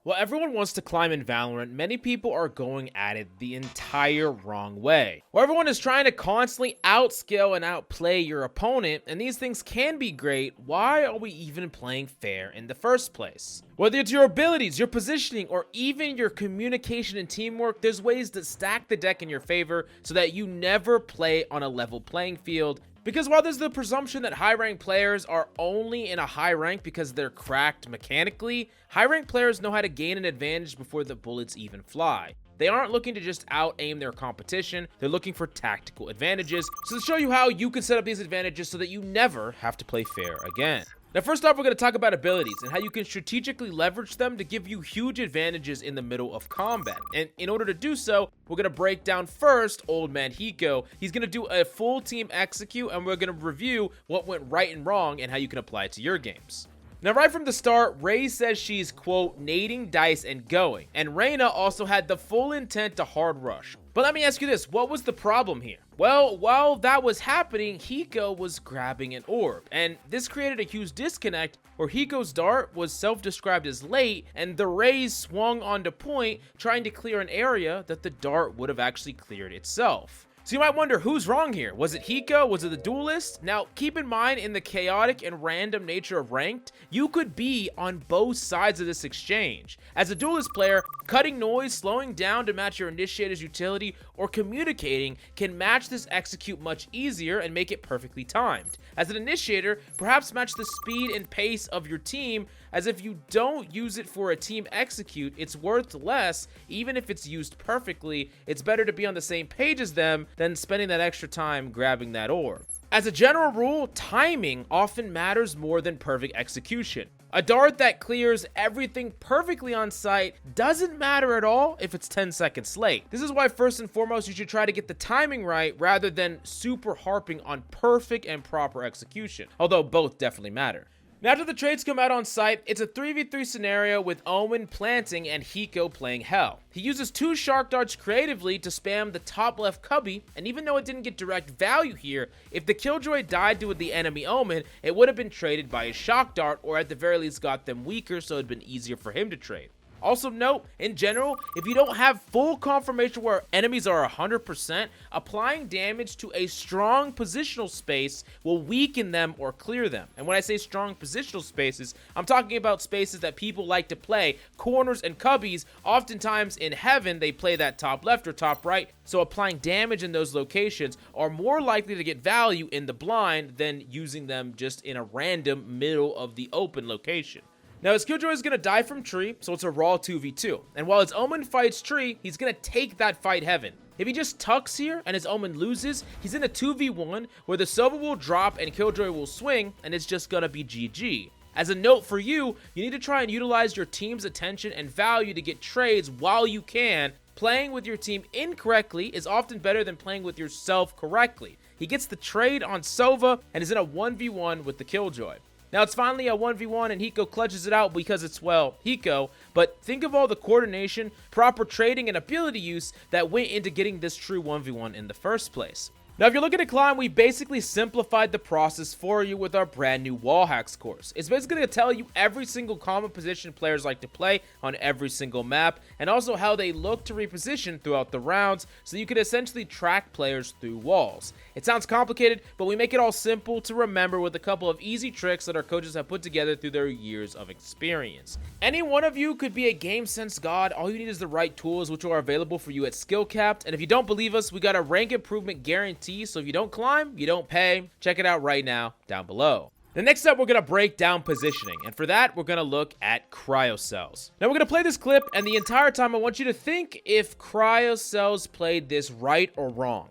While everyone wants to climb in Valorant, many people are going at it the entire wrong way. Where everyone is trying to constantly outscale and outplay your opponent, and these things can be great, why are we even playing fair in the first place? Whether it's your abilities, your positioning, or even your communication and teamwork, there's ways to stack the deck in your favor so that you never play on a level playing field. Because while there's the presumption that high-ranked players are only in a high rank because they're cracked mechanically, high-ranked players know how to gain an advantage before the bullets even fly. They aren't looking to just out-aim their competition, they're looking for tactical advantages. So to show you how you can set up these advantages so that you never have to play fair again. Now first off, we're going to talk about abilities and how you can strategically leverage them to give you huge advantages in the middle of combat. And in order to do so, we're going to break down first Old Man Hiko. He's going to do a full team execute, and we're going to review what went right and wrong and how you can apply it to your games. Now, right from the start, Ray says she's, quote, nading dice and going. And Reyna also had the full intent to hard rush. But let me ask you this, what was the problem here? Well, while that was happening, Hiko was grabbing an orb. And this created a huge disconnect where Hiko's dart was self-described as late, and the rays swung onto point, trying to clear an area that the dart would have actually cleared itself. So you might wonder, who's wrong here? Was it Hiko? Was it the duelist? Now, keep in mind, in the chaotic and random nature of ranked, you could be on both sides of this exchange. As a duelist player, cutting noise, slowing down to match your initiator's utility, or communicating can match this execute much easier and make it perfectly timed. As an initiator, perhaps match the speed and pace of your team, as if you don't use it for a team execute, it's worth less. Even if it's used perfectly, it's better to be on the same page as them than spending that extra time grabbing that orb. As a general rule, timing often matters more than perfect execution. A dart that clears everything perfectly on site doesn't matter at all if it's 10 seconds late. This is why first and foremost you should try to get the timing right rather than super harping on perfect and proper execution, although both definitely matter. Now, after the trades come out on site, it's a 3v3 scenario with Omen planting and Hiko playing Hell. He uses 2 shark darts creatively to spam the top left cubby, and even though it didn't get direct value here, if the killjoy died to the enemy Omen, it would have been traded by a shock dart, or at the very least got them weaker so it'd been easier for him to trade. Also note, in general, if you don't have full confirmation where enemies are 100%, applying damage to a strong positional space will weaken them or clear them. And when I say strong positional spaces, I'm talking about spaces that people like to play, corners and cubbies. Oftentimes in heaven, they play that top left or top right, so applying damage in those locations are more likely to get value in the blind than using them just in a random middle of the open location. Now, his killjoy is going to die from tree, so it's a raw 2v2. And while his Omen fights tree, he's going to take that fight heaven. If he just tucks here and his Omen loses, he's in a 2v1 where the Sova will drop and killjoy will swing, and it's just going to be GG. As a note for you, you need to try and utilize your team's attention and value to get trades while you can. Playing with your team incorrectly is often better than playing with yourself correctly. He gets the trade on Sova and is in a 1v1 with the killjoy. Now, it's finally a 1v1 and Hiko clutches it out because it's, well, Hiko, but think of all the coordination, proper trading, and ability use that went into getting this true 1v1 in the first place. Now, if you're looking to climb, we basically simplified the process for you with our brand new wall hacks course. It's basically going to tell you every single common position players like to play on every single map, and also how they look to reposition throughout the rounds, so you can essentially track players through walls. It sounds complicated, but we make it all simple to remember with a couple of easy tricks that our coaches have put together through their years of experience. Any one of you could be a Gamesense god. All you need is the right tools, which are available for you at SkillCapped. And if you don't believe us, we got a rank improvement guarantee, so if you don't climb, you don't pay. Check it out right now down below. The next up, we're going to break down positioning, and for that, we're going to look at Cryocells. Now, we're going to play this clip, and the entire time, I want you to think if Cryocells played this right or wrong.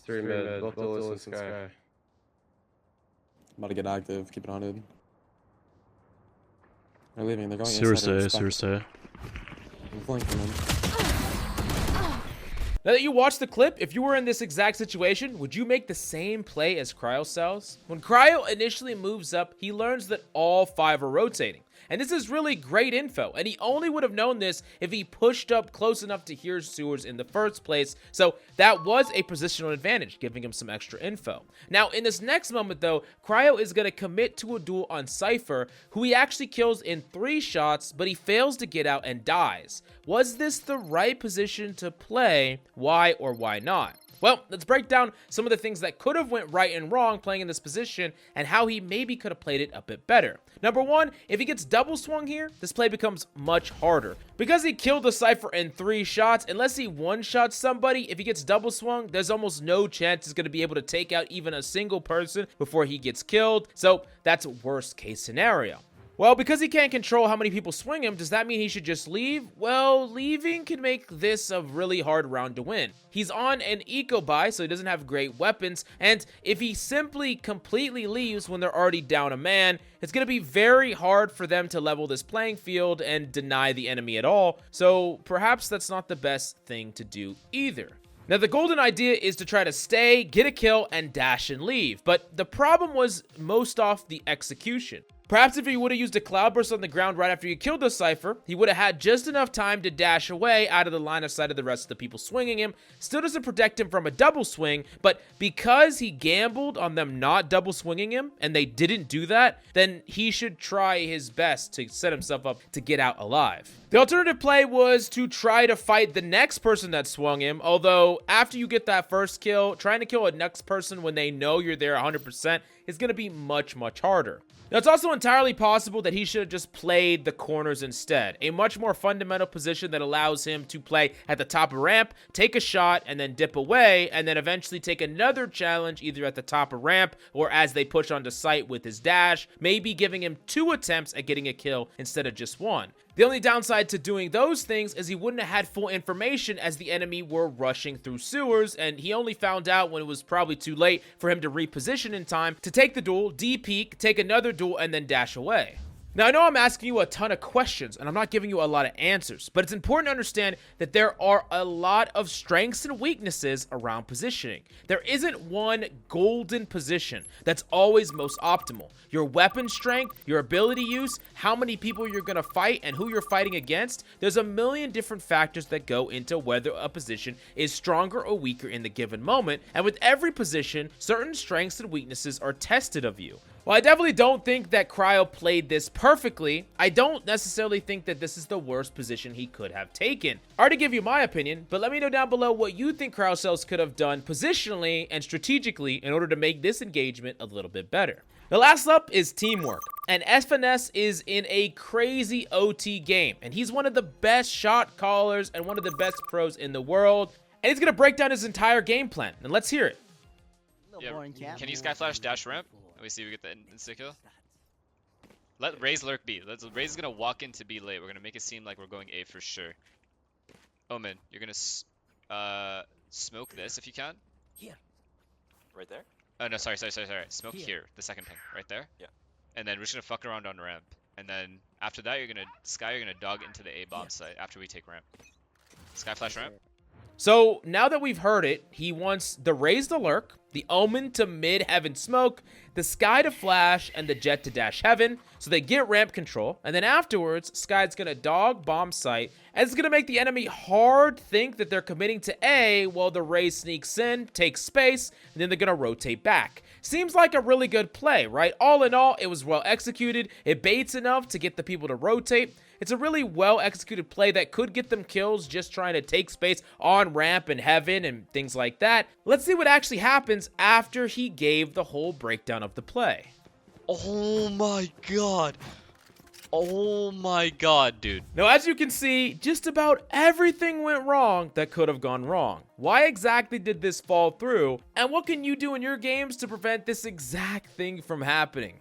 3 mid, both duelists in sky. I'm about to get active, keep it 100. They're leaving, they're going inside. Seriously. I'm flanking them. Now that you watched the clip, if you were in this exact situation, would you make the same play as Cryocells? When Cryo initially moves up, he learns that all 5 are rotating. And this is really great info, and he only would have known this if he pushed up close enough to hear sewers in the first place, so that was a positional advantage, giving him some extra info. Now, in this next moment though, Cryo is going to commit to a duel on Cypher, who he actually kills in 3 shots, but he fails to get out and dies. Was this the right position to play? Why or why not? Well, let's break down some of the things that could have went right and wrong playing in this position and how he maybe could have played it a bit better. Number 1, if he gets double swung here, this play becomes much harder. Because he killed the Cypher in 3 shots, unless he one-shots somebody, if he gets double swung, there's almost no chance he's going to be able to take out even a single person before he gets killed, so that's worst case scenario. Well, because he can't control how many people swing him, does that mean he should just leave? Well, leaving can make this a really hard round to win. He's on an eco buy, so he doesn't have great weapons, and if he simply completely leaves when they're already down a man, it's going to be very hard for them to level this playing field and deny the enemy at all, so perhaps that's not the best thing to do either. Now, the golden idea is to try to stay, get a kill, and dash and leave, but the problem was most off the execution. Perhaps if he would have used a cloudburst on the ground right after he killed the Cypher, he would have had just enough time to dash away out of the line of sight of the rest of the people swinging him. Still doesn't protect him from a double swing, but because he gambled on them not double swinging him, and they didn't do that, then he should try his best to set himself up to get out alive. The alternative play was to try to fight the next person that swung him, although after you get that first kill, trying to kill a next person when they know you're there 100% is going to be much harder. Now, it's also entirely possible that he should have just played the corners instead, a much more fundamental position that allows him to play at the top of ramp, take a shot, and then dip away, and then eventually take another challenge either at the top of ramp or as they push onto site with his dash, maybe giving him 2 attempts at getting a kill instead of just 1. The only downside to doing those things is he wouldn't have had full information as the enemy were rushing through sewers, and he only found out when it was probably too late for him to reposition in time to take the duel, de-peek, take another duel, and then dash away. Now, I know I'm asking you a ton of questions, and I'm not giving you a lot of answers, but it's important to understand that there are a lot of strengths and weaknesses around positioning. There isn't one golden position that's always most optimal. Your weapon strength, your ability use, how many people you're going to fight, and who you're fighting against, there's a million different factors that go into whether a position is stronger or weaker in the given moment, and with every position, certain strengths and weaknesses are tested of you. While I definitely don't think that Cryo played this perfectly, I don't necessarily think that this is the worst position he could have taken. I already give you my opinion, but let me know down below what you think Cryocells could have done positionally and strategically in order to make this engagement a little bit better. The last up is teamwork, and FNS is in a crazy OT game, and he's one of the best shot callers and one of the best pros in the world, and he's going to break down his entire game plan, and let's hear it. Yeah, can you sky flash dash ramp? Let me see if we get the insta kill. Let Raze lurk B. Raze is gonna walk into B late. We're gonna make it seem like we're going A for sure. Omen, you're gonna smoke this if you can. Yeah. Right there? Oh no, sorry. Smoke here, the second ping, right there. Yeah. And then we're just gonna fuck around on ramp. And then after that, you're gonna dog into the A bomb site after we take ramp. Sky flash ramp. So now that we've heard it, he wants the Raze to lurk, the Omen to mid heaven smoke, the Sky to flash, and the Jet to dash heaven, so they get ramp control, and then afterwards, Sky's gonna dog bomb site, and it's gonna make the enemy hard think that they're committing to A while the Raze sneaks in, takes space, and then they're gonna rotate back. Seems like a really good play, right? All in all, it was well executed, it baits enough to get the people to rotate. It's a really well executed play that could get them kills just trying to take space on ramp and heaven and things like that. Let's see what actually happens after he gave the whole breakdown of the play. Oh my god. Oh my god, dude. Now, as you can see, just about everything went wrong that could have gone wrong. Why exactly did this fall through? And what can you do in your games to prevent this exact thing from happening?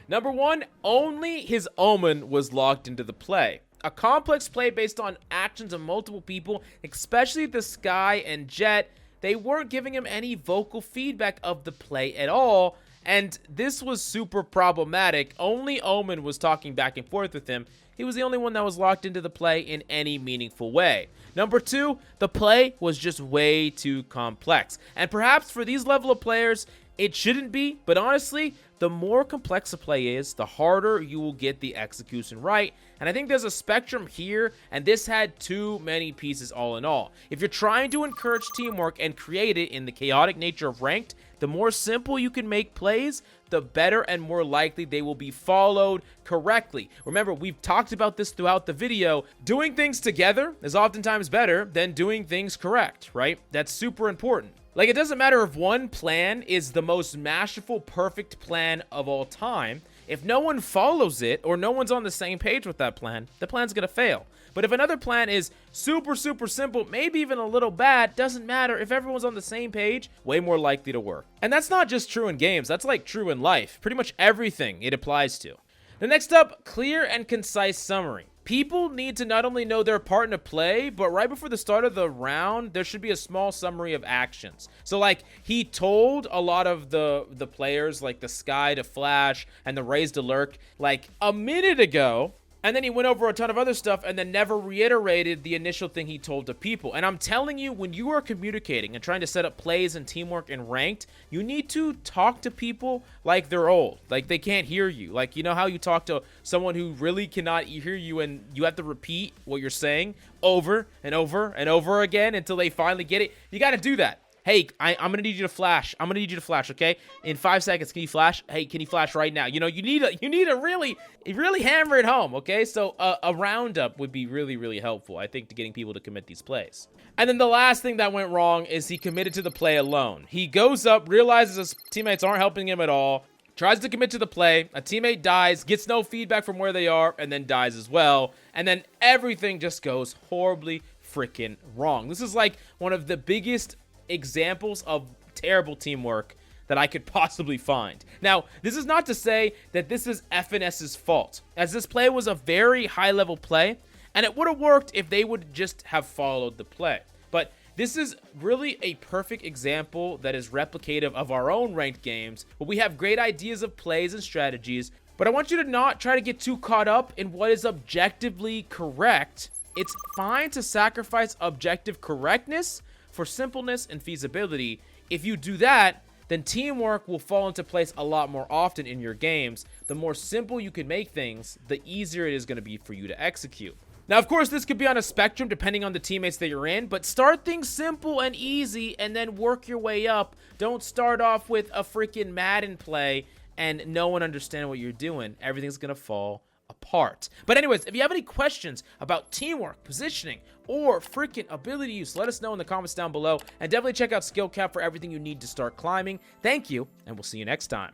Number 1, only his Omen was locked into the play. A complex play based on actions of multiple people, especially the Sky and Jet, they weren't giving him any vocal feedback of the play at all, And this was super problematic. Only Omen was talking back and forth with him. He was the only one that was locked into the play in any meaningful way. Number 2, the play was just way too complex. And perhaps for these level of players, it shouldn't be, but honestly, the more complex a play is, the harder you will get the execution right. And I think there's a spectrum here, and this had too many pieces all in all. If you're trying to encourage teamwork and create it in the chaotic nature of ranked, the more simple you can make plays, the better and more likely they will be followed correctly. Remember, we've talked about this throughout the video. Doing things together is oftentimes better than doing things correct, right? That's super important. Like, it doesn't matter if one plan is the most masterful, perfect plan of all time. If no one follows it or no one's on the same page with that plan, the plan's gonna fail. But if another plan is super simple, maybe even a little bad, doesn't matter. If everyone's on the same page, way more likely to work. And that's not just true in games, that's like true in life. Pretty much everything it applies to. The next up, clear and concise summary. People need to not only know their part in a play, but right before the start of the round, there should be a small summary of actions. So like, he told a lot of the players, like the Sky to Flash and the Raze to Lurk, like a minute ago, and then he went over a ton of other stuff and then never reiterated the initial thing he told to people. And I'm telling you, when you are communicating and trying to set up plays and teamwork and ranked, you need to talk to people like they're old. Like they can't hear you. Like, you know how you talk to someone who really cannot hear you and you have to repeat what you're saying over and over and over again until they finally get it? You got to do that. Hey, I'm going to need you to flash. I'm going to need you to flash, okay? In 5 seconds, can you flash? Hey, can you flash right now? You know, you need to really hammer it home, okay? So a roundup would be really helpful, I think, to getting people to commit these plays. And then the last thing that went wrong is he committed to the play alone. He goes up, realizes his teammates aren't helping him at all, tries to commit to the play, a teammate dies, gets no feedback from where they are, and then dies as well. And then everything just goes horribly freaking wrong. This is like one of the biggest examples of terrible teamwork that I could possibly find. Now, this is not to say that this is FNS's fault, as this play was a very high-level play, and it would have worked if they would just have followed the play. But this is really a perfect example that is replicative of our own ranked games, where we have great ideas of plays and strategies, but I want you to not try to get too caught up in what is objectively correct. It's fine to sacrifice objective correctness for simpleness and feasibility. If you do that, then teamwork will fall into place a lot more often in your games. The more simple you can make things, the easier it is going to be for you to execute. Now, of course, this could be on a spectrum depending on the teammates that you're in, but start things simple and easy and then work your way up. Don't start off with a freaking Madden play and no one understand what you're doing. Everything's going to fall apart. But anyways, if you have any questions about teamwork, positioning, or freaking ability use, let us know in the comments down below. And definitely check out SkillCapped for everything you need to start climbing. Thank you, and we'll see you next time.